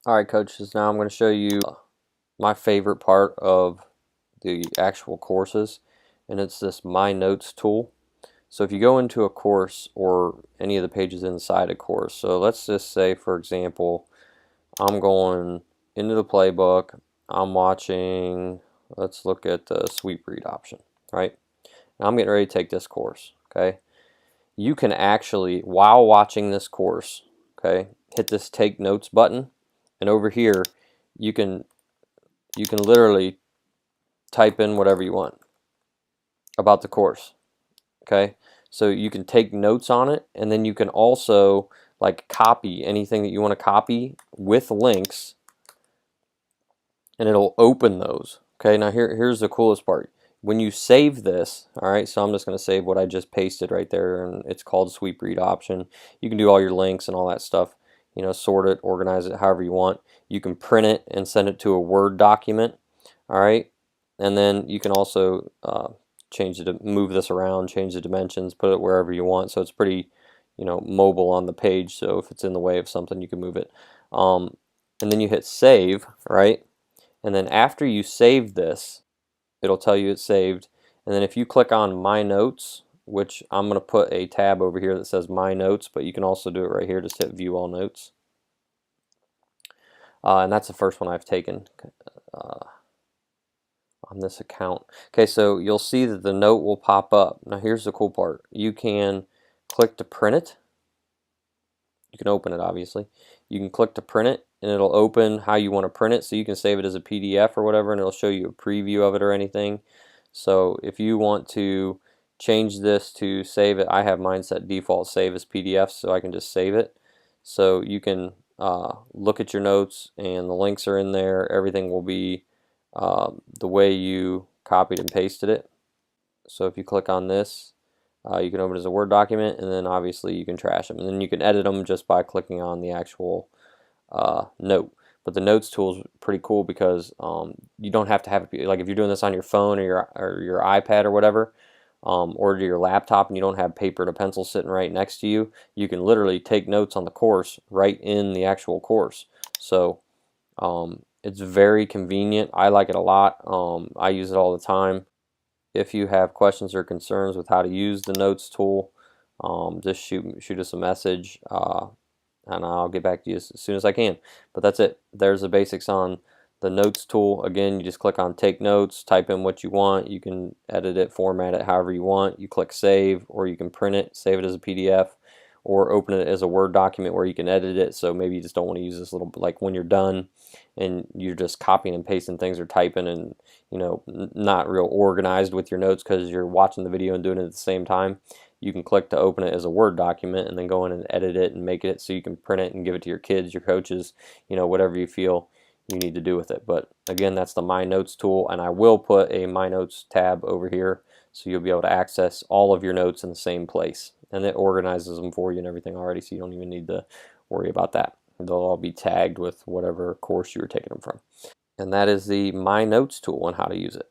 Alright coaches, now I'm going to show you my favorite part of the actual courses, and it's this My Notes tool. So if you go into a course or any of the pages inside a course, so let's just say for example I'm going into the playbook, I'm watching, let's look at the sweep read option, right? Now I'm getting ready to take this course, okay? You can actually, while watching this course, okay, hit this take notes button, and over here you can literally type in whatever you want about the course, okay? So you can take notes on it, and then you can also like copy anything that you want to copy with links, and it'll open those. Okay, now here's the coolest part. When you save this, all right, so I'm just going to save what I just pasted right there, and it's called sweep read option. You can do all your links and all that stuff, you know, sort it, organize it however you want. You can print it and send it to a Word document, all right, and then you can also change it, move this around, change the dimensions, put it wherever you want. So it's pretty, you know, mobile on the page. So if it's in the way of something, you can move it. And then you hit save, right? And then after you save this, it'll tell you it's saved. And then if you click on My Notes, which I'm going to put a tab over here that says My Notes, but you can also do it right here. Just hit View All Notes. And that's the first one I've taken on this account. Okay, so you'll see that the note will pop up. Now here's the cool part. You can click to print it. You can open it, obviously. You can click to print it, and it'll open how you want to print it. So you can save it as a PDF or whatever, and it'll show you a preview of it or anything. So if you want to change this to save it, I have mine set default save as PDF, so I can just save it. So you can look at your notes, and the links are in there. Everything will be the way you copied and pasted it. So if you click on this, you can open it as a Word document, and then obviously you can trash them, and then you can edit them just by clicking on the actual note. But the notes tool is pretty cool because you don't have to have it, like if you're doing this on your phone or your iPad or whatever, or your laptop, and you don't have paper and a pencil sitting right next to you, you can literally take notes on the course right in the actual course. So it's very convenient. I like it a lot. I use it all the time. If you have questions or concerns with how to use the notes tool, just shoot us a message, and I'll get back to you as soon as I can. But that's it. There's the basics on the notes tool. Again, you just click on take notes, type in what you want. You can edit it, format it however you want. You click save, or you can print it, save it as a PDF, or open it as a Word document where you can edit it. So maybe you just don't want to use this little, like when you're done and you're just copying and pasting things or typing, and you know, not real organized with your notes because you're watching the video and doing it at the same time. You can click to open it as a Word document and then go in and edit it and make it so you can print it and give it to your kids, your coaches, you know, whatever you feel you need to do with it. But again, that's the My Notes tool, and I will put a My Notes tab over here so you'll be able to access all of your notes in the same place, and it organizes them for you and everything already, so you don't even need to worry about that. They'll all be tagged with whatever course you were taking them from. And that is the My Notes tool and how to use it.